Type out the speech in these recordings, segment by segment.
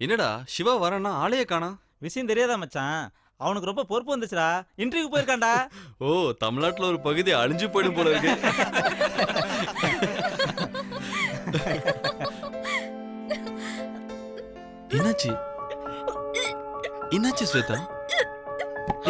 என்னடா சிவா வரேன்னா ஆளையே காணா? விஷயம் தெரியாதா மச்சான்? அவனுக்கு ரொம்ப பொறுப்பு வந்துச்சுடா. இன்டர்வியூ போயிருக்கான்டா. ஓ, தமிழ்நாட்டுல ஒரு பகுதி அழிஞ்சு போயிடும் போல இருக்கு. என்னாச்சு? என்னாச்சு ஸ்வேதா?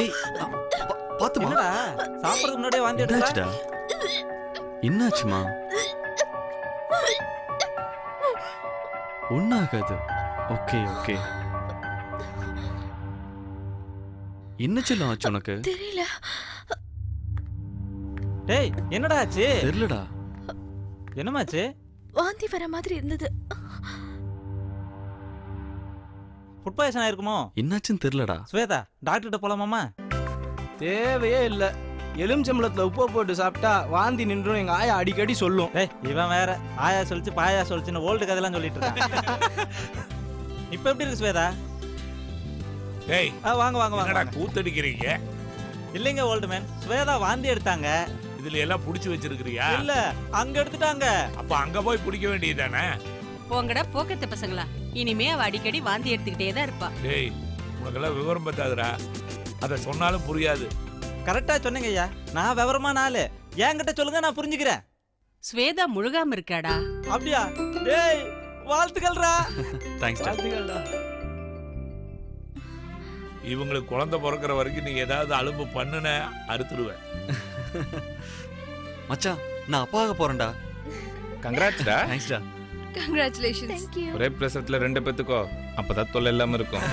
ஏய், பாத்துமா. என்னடா சாப்பிடுறதுக்கு முன்னாடியே வாந்தி எடுத்துடா. என்னாச்சுமா? ஒண்ணாகாது. Okay okay. என்ன செல்லம் ஆச்சு உனக்கு? தெரியல. டேய் என்னடா ஆச்சு? தெரியலடா. என்னமாச்சு? வாந்தி வர மாதிரி இருந்தது. ஃபுட் பாய்சன் ஆயிருக்குமோ? என்னாச்சுன்னு தெரியலடா. ஸ்வேதா டாக்டர் கிட்ட போலாமாமா? தேவையே இல்ல. எலுமிச்சம்பழத்துல உப்பு போட்டு சாப்பிட்டா வாந்தி நின்றும் எங்க ஆயா அடிக்கடி சொல்லும். டேய் இவன் வேற ஆயா சொல்லிச்சு பாயா சொல்லிச்சுன்னு ஓல்டு கதையெல்லாம் சொல்லிட்டு இருக்கான். இப்ப எப்படி இருக்கு ஸ்வேதா? டேய் வாங்க வாங்க என்னடா வாங்க. கூத்தடிக்கிறீங்க? இல்லைங்க ஓல்டு மேன், ஸ்வேதா வாந்தி எடுத்தாங்க. இதுல எல்லாம் புடிச்சு வச்சிருக்கிறியா? இல்ல அங்க எடுத்துட்டாங்க. அப்ப அங்க போய் பிடிக்க வேண்டியதானே? போங்கடா போக்கத்த பசங்களா. இனிமே அவ அடிக்கடி வாந்தி எடுத்துக்கிட்டே தான் இருப்பா. டேய் உனக்கெல்லாம் விவரம் பத்தாதுடா. அத சொன்னாலும் புரியாது. கரெக்டா சொன்னீங்க ஐயா. நான் விவரமான ஆளு. என்கிட்ட சொல்லுங்க, நான் புரிஞ்சுக்கிறேன். ஸ்வேதா முழுகாம இருக்காடா. அப்படியா? டேய் வாழ்த்துக்கள்டா. தேங்க்ஸ். வாழ்த்துக்கள்டா. இவங்களுக்கு குழந்தை பிறக்கிற வரைக்கும் நீ ஏதாவது அலும்பு பண்ணுன அறுத்துடுவேன். மச்சான், நான் அப்பாக போறேன்டா. கங்க்ராட்ஸ்டா. தேங்க்ஸ்டா. Congratulations. Thank you. ஒரே பிரசவத்துல 2 பேத்துக்கோ, அப்பதான் தொல்லை இல்லாம இருக்கும்.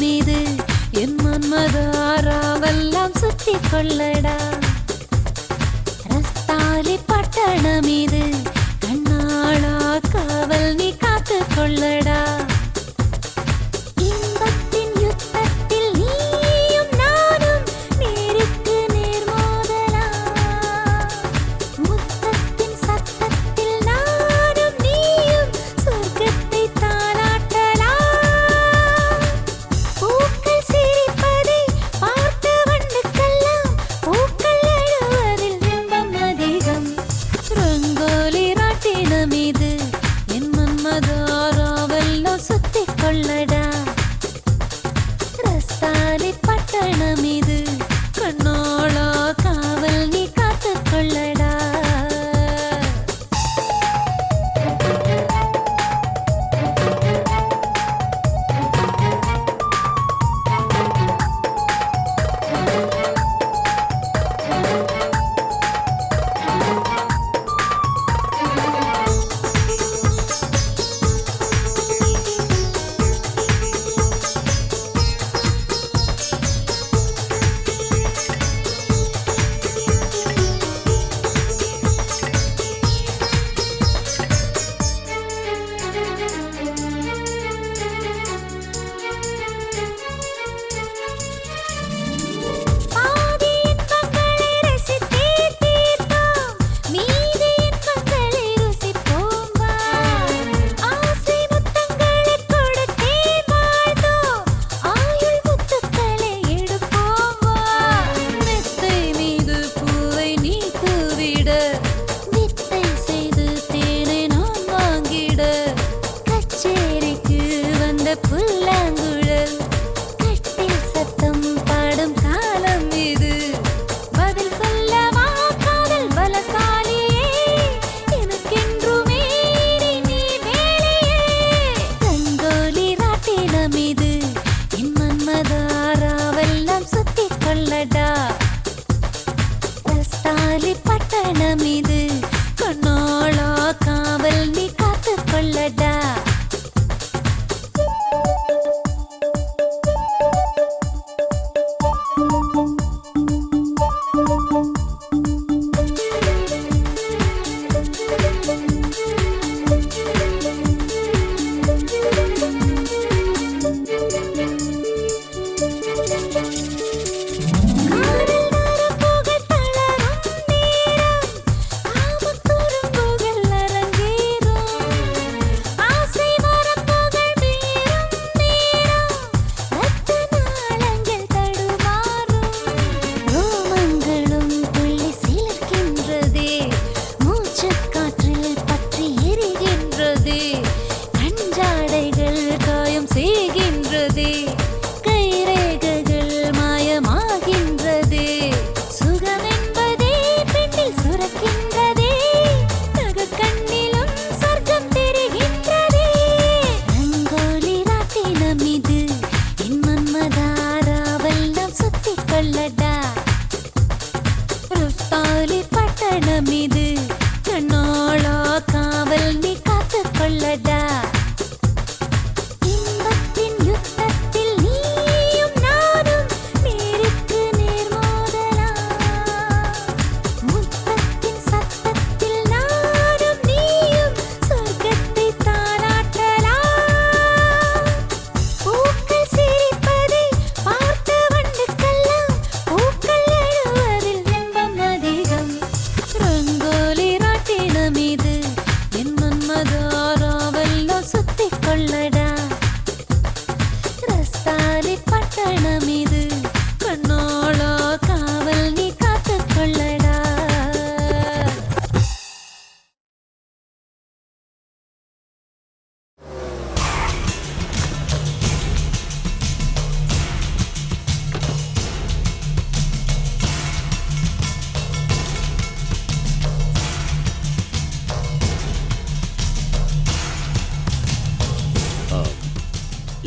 மீது என் மன்மதாராவெல்லாம் சுத்தி கொள்ளடா. ரஸ்தாலி பட்டண மீது கண்ணாளா காவல் நீ காத்து கொள்ளடா. இன்பத்தின் யுத்தத்தில் நீயும் நானும் நேருக்கு நேர் மோதலா. முத்தத்தின் சத்தத்தில் நானும் நீயும் சொர்க்கத்தை தாளாட்டலா. பூக்கள் சிரிப்பதை பார்த்த வண்டுக்கெல்லாம் பூக்கள் எழுவதில் இன்பம் அதிகம். ரங்கோலி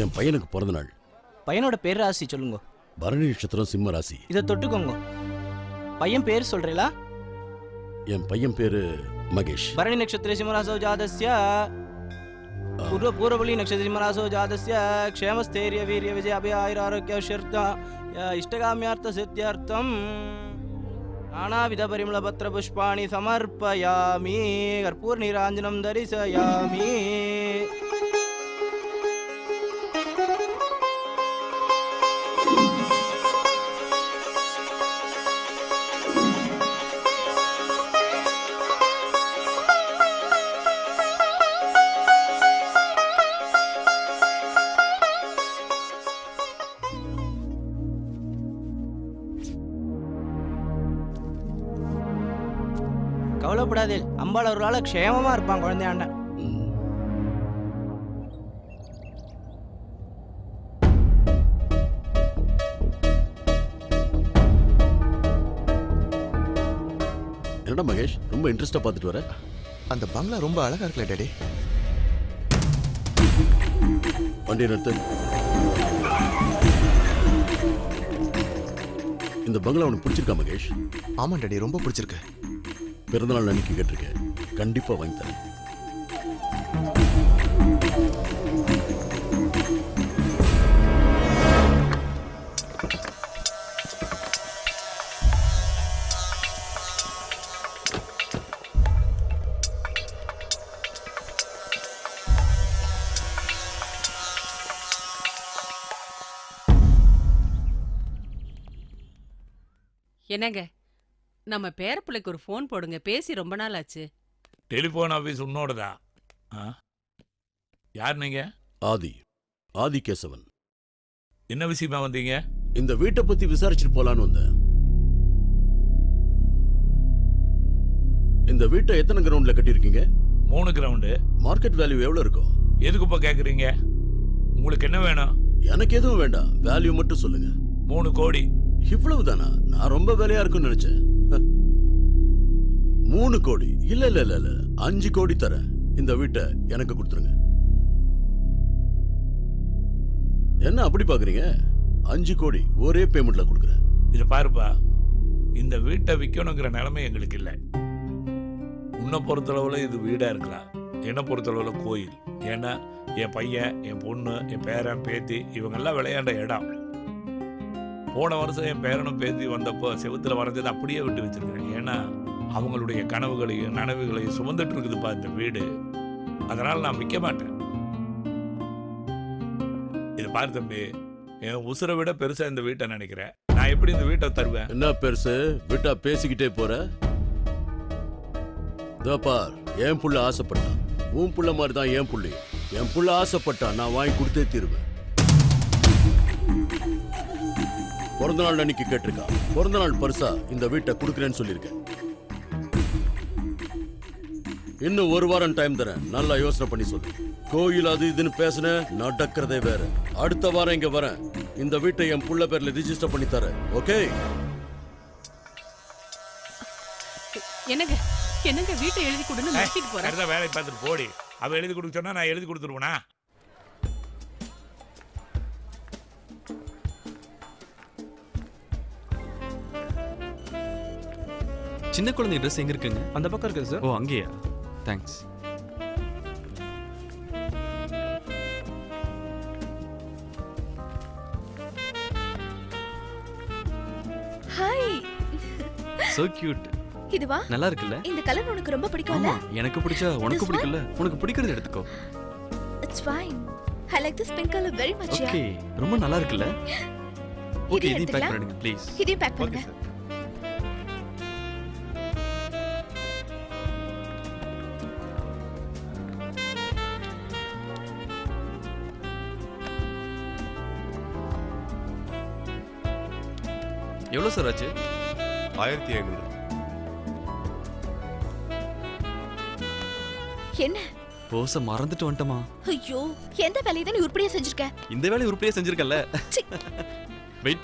என் பையனுக்கு பிறந்த நாள். பையனோட பேர் ராசி சொல்லுங்க. பரணி நட்சத்திரம் சிம்ம ராசி. இதை தொட்டுக்கோங்க. பையன் பேர் சொல்றீங்களா? என் பையன் பேரு மகேஷ். பரணி நட்சத்திர சிம்மராசோ ஜாதஸ்ய பூர்வபலி நட்சத்திர சிம்மராசோ ஜாதஸ்ய க்ஷேமஸ்தைரிய வீரிய விஜய அபய ஆயுர ஆரோக்கிய ஐஸ்வர்ய இஷ்டகாமியார்த்த சித்தியார்த்தம் நானாவித பரிமள பத்ர புஷ்பாணி சமர்ப்பயாமி கற்பூர நீராஞ்சனம் தரிசயாமி. கவலைப்படாதே, அம்பாள் ஒரு நாள் க்ஷேமமா இருப்பான் குழந்தையாண்ட. என்னடா மகேஷ் ரொம்ப இன்ட்ரெஸ்டா பார்த்துட்டு வர? அந்த பங்களா ரொம்ப அழகா இருக்குல்ல டாடி. வண்டி நிறுத்து. இந்த பங்களா உனக்கு பிடிச்சிருக்கா மகேஷ்? ஆமா டாடி, ரொம்ப பிடிச்சிருக்கு. பிறந்தநாள் அன்னைக்கு கேட்டிருக்கேன், கண்டிப்பா வாங்கி தரேன். என்னங்க, நம்ம பேரப்பிள்ளைக்கு ஒரு ஃபோன் போடுங்க, பேசி ரொம்ப நாள் ஆச்சு. டெலிஃபோன் ஆஃபீஸ் உன்னோடதா? யார் நீங்க? ஆதி கேசவன். என்ன விஷயமா வந்தீங்க? இந்த வீட்டை பத்தி விசாரிச்சுட்டு போலான்னு வந்தேன். இந்த வீட்டை எத்தனை கிரவுண்ட்ல கட்டியிருக்கீங்க? 3 கிரவுண்டு. மார்க்கெட் வேல்யூ எவ்வளவு இருக்கும்? எதுக்குப்பா கேக்குறீங்க? உங்களுக்கு என்ன வேணும்? எனக்கு எதுவும் வேண்டாம், வேல்யூ மட்டும் சொல்லுங்க. 3 கோடி. இவ்வளவுதானா? நான் ரொம்ப வேலையா இருக்குன்னு நினைச்சேன். 3 கோடி? இல்ல இல்ல இல்ல இல்ல, 5 கோடி தரேன். இந்த வீட்டை எனக்கு கொடுத்துருங்க. என்ன அப்படி பாக்குறீங்க? 5 கோடி ஒரே பேமெண்ட்ல கொடுக்குறேன். இதை பாருப்பா, இந்த வீட்டை விற்கணுங்கிற நிலைமை எங்களுக்கு இல்லை. உன்னை பொறுத்தளவுல இது வீடா இருக்கலாம், என்னை பொறுத்தளவுல கோயில். ஏன்னா என் பையன், என் பொண்ணு, என் பேரன், பேத்தி இவங்கெல்லாம் விளையாண்ட இடம். போன வருஷம் என் பேரனும் பேத்தி வந்தப்போ செவுத்துல வரைஞ்சதை அப்படியே விட்டு வச்சிருக்கேன். ஏன்னா அவங்களுடைய கனவுகளையும் நனவுகளையும் சுமந்துட்டு இருக்குதுப்பா இந்த வீடு. அதனால நான் விற்க மாட்டேன். இதை பாரு தம்பி, என் உசுரை விட பெருசா இந்த வீட்டை நினைக்கிறேன். நான் எப்படி இந்த வீட்டை தருவேன்? என்ன பெருசு வீட்டா பேசிக்கிட்டே போற? பார், என் புள்ள ஆசைப்பட்டான், உன் புள்ள மாதிரி தான் என் புள்ளி. என் புள்ள ஆசைப்பட்டான், நான் வாங்கி கொடுத்தே தீருவேன். பிறந்த நாள் அன்னைக்கு கேட்டிருக்கா, பிறந்த நாள் பரிசா இந்த வீட்டை கொடுக்குறேன்னு சொல்லியிருக்கேன். இன்னும் 1 வாரம் டைம் தரேன், நல்லா யோசனை பண்ணி சொல்லு. கோயில் அது இதுன்னு பேசுன நடக்கிறதே வேற. அடுத்த வாரம் இங்க வரேன், இந்த வீட்டை என் புள்ள பேர்ல ரிஜிஸ்டர் பண்ணி தரேன். ஓகே? என்னங்க என்னங்க வீட்டை எழுதி கொடுன்னு நிறுத்திட்டு போறேன். அடுத்த வேலையை பார்த்துட்டு போடி. அவ எழுதி கொடுக்க சொன்னா நான் எழுதி கொடுத்துருவேனா? சின்ன குழந்தை ட்ரெஸ் எங்க இருக்குங்க? அந்த பக்கம் இருக்குது சார். ஓ அங்கேயா? தேங்க்ஸ். ஹாய். So cute. இதுவா? நல்லா இருக்குல்ல? இந்த கலர் உனக்கு ரொம்ப பிடிக்கும்ல? ஆமா, எனக்கு பிடிச்சா உனக்கு This பிடிக்கும்ல? உனக்கு பிடிக்கிறது எடுத்துக்கோ. It's fine. I like this pink color very much. Okay, ரொம்ப நல்லா இருக்குல்ல? ஓகே, இதையும் இதையும் பேக் எடுத்துக்கலாம்? பண்ணிடுங்க ப்ளீஸ். இதையும் பேக் பண்ணுங்க. எவ்வளவு சார் ஆச்சு? 1500. என்ன? போஸ மறந்துட்டு வந்துட்டமா? ஐயோ, எந்த வேலையை தான் நீ உருப்படியா செஞ்சிருக்க? இந்த வேலையை உருப்படியா செஞ்சிருக்கல. சி. வெயிட்